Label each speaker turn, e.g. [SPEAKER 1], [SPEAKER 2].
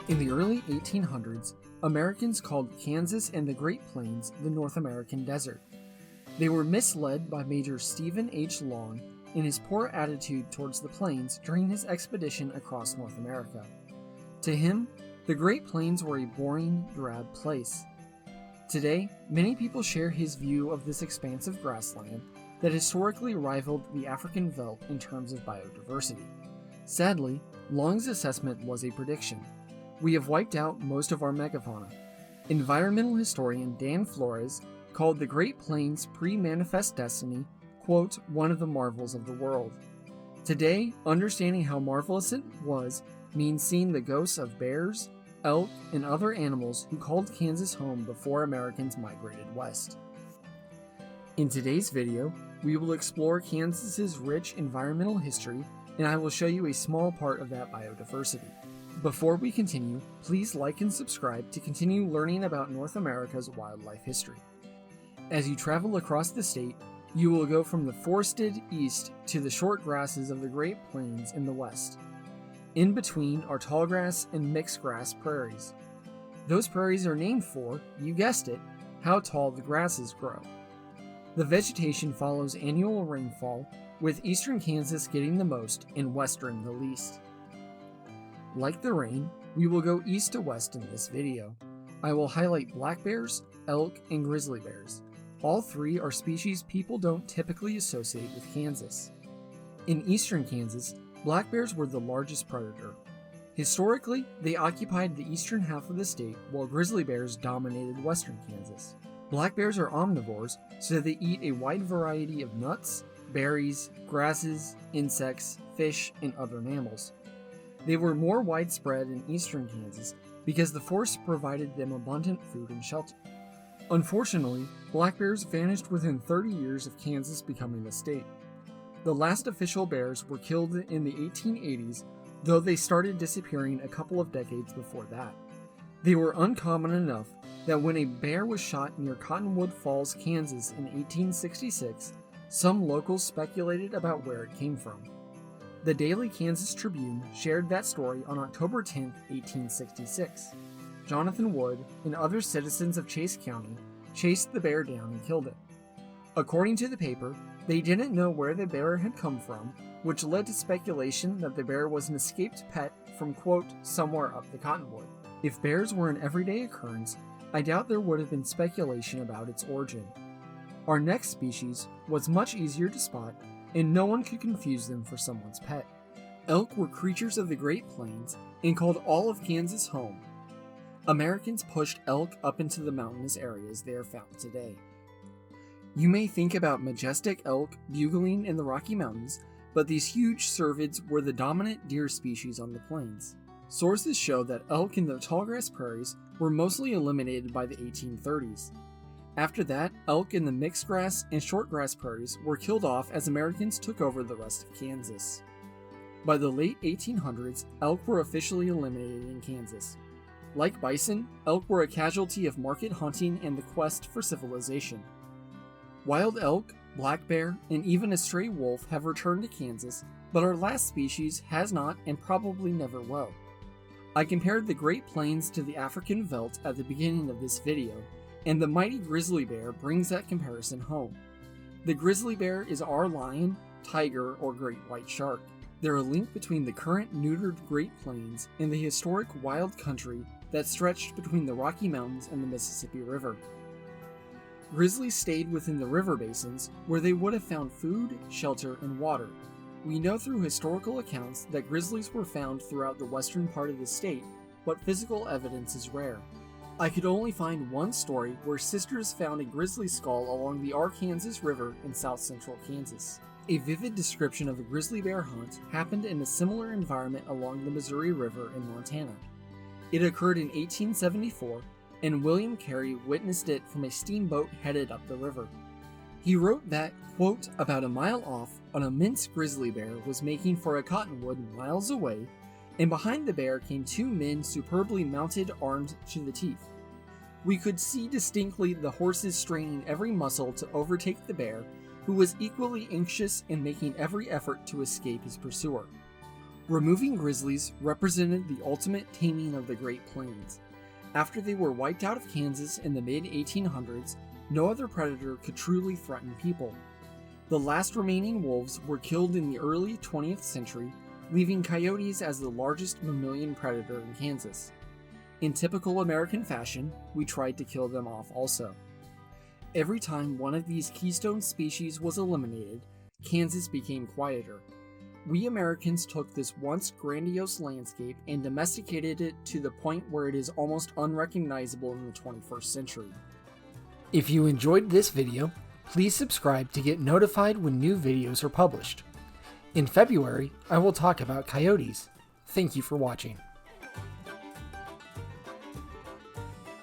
[SPEAKER 1] In the early 1800s, Americans called Kansas and the Great Plains the North American Desert. They were misled by Major Stephen H. Long in his poor attitude towards the plains during his expedition across North America. To him, the Great Plains were a boring, drab place. Today, many people share his view of this expansive grassland that historically rivaled the African veldt in terms of biodiversity. Sadly, Long's assessment was a prediction. We have wiped out most of our megafauna. Environmental historian Dan Flores called the Great Plains pre-manifest destiny, quote, one of the marvels of the world. Today, understanding how marvelous it was means seeing the ghosts of bears, elk, and other animals who called Kansas home before Americans migrated west. In today's video, we will explore Kansas's rich environmental history, and I will show you a small part of that biodiversity. Before we continue, please like and subscribe to continue learning about North America's wildlife history. As you travel across the state, you will go from the forested east to the short grasses of the Great Plains in the west. In between are tallgrass and mixed grass prairies. Those prairies are named for, you guessed it, how tall the grasses grow. The vegetation follows annual rainfall, with eastern Kansas getting the most and western the least. Like the rain, we will go east to west in this video. I will highlight black bears, elk, and grizzly bears. All three are species people don't typically associate with Kansas. In eastern Kansas, black bears were the largest predator. Historically, they occupied the eastern half of the state, while grizzly bears dominated western Kansas. Black bears are omnivores, so they eat a wide variety of nuts, berries, grasses, insects, fish, and other mammals. They were more widespread in eastern Kansas because the forest provided them abundant food and shelter. Unfortunately, black bears vanished within 30 years of Kansas becoming a state. The last official bears were killed in the 1880s, though they started disappearing a couple of decades before that. They were uncommon enough that when a bear was shot near Cottonwood Falls, Kansas in 1866, some locals speculated about where it came from. The Daily Kansas Tribune shared that story on October 10, 1866. Jonathan Wood and other citizens of Chase County chased the bear down and killed it. According to the paper, they didn't know where the bear had come from, which led to speculation that the bear was an escaped pet from, quote, somewhere up the Cottonwood. If bears were an everyday occurrence, I doubt there would have been speculation about its origin. Our next species was much easier to spot, and no one could confuse them for someone's pet. Elk were creatures of the Great Plains and called all of Kansas home. Americans pushed elk up into the mountainous areas they are found today. You may think about majestic elk bugling in the Rocky Mountains, but these huge cervids were the dominant deer species on the plains. Sources show that elk in the tallgrass prairies were mostly eliminated by the 1830s. After that, elk in the mixed grass and shortgrass prairies were killed off as Americans took over the rest of Kansas. By the late 1800s, elk were officially eliminated in Kansas. Like bison, elk were a casualty of market hunting and the quest for civilization. Wild elk, black bear, and even a stray wolf have returned to Kansas, but our last species has not and probably never will. I compared the Great Plains to the African veldt at the beginning of this video, and the mighty grizzly bear brings that comparison home. The grizzly bear is our lion, tiger, or great white shark. They're a link between the current neutered Great Plains and the historic wild country that stretched between the Rocky Mountains and the Mississippi River. Grizzlies stayed within the river basins where they would have found food, shelter, and water. We know through historical accounts that grizzlies were found throughout the western part of the state, but physical evidence is rare. I could only find one story where sisters found a grizzly skull along the Arkansas River in south-central Kansas. A vivid description of a grizzly bear hunt happened in a similar environment along the Missouri River in Montana. It occurred in 1874, and William Carey witnessed it from a steamboat headed up the river. He wrote that, quote, about a mile off, an immense grizzly bear was making for a cottonwood miles away, and behind the bear came two men superbly mounted, armed to the teeth. We could see distinctly the horses straining every muscle to overtake the bear, who was equally anxious and making every effort to escape his pursuer. Removing grizzlies represented the ultimate taming of the Great Plains. After they were wiped out of Kansas in the mid-1800s, no other predator could truly threaten people. The last remaining wolves were killed in the early 20th century, leaving coyotes as the largest mammalian predator in Kansas. In typical American fashion, we tried to kill them off also. Every time one of these keystone species was eliminated, Kansas became quieter. We Americans took this once grandiose landscape and domesticated it to the point where it is almost unrecognizable in the 21st century. If you enjoyed this video, please subscribe to get notified when new videos are published. In February, I will talk about coyotes. Thank you for watching.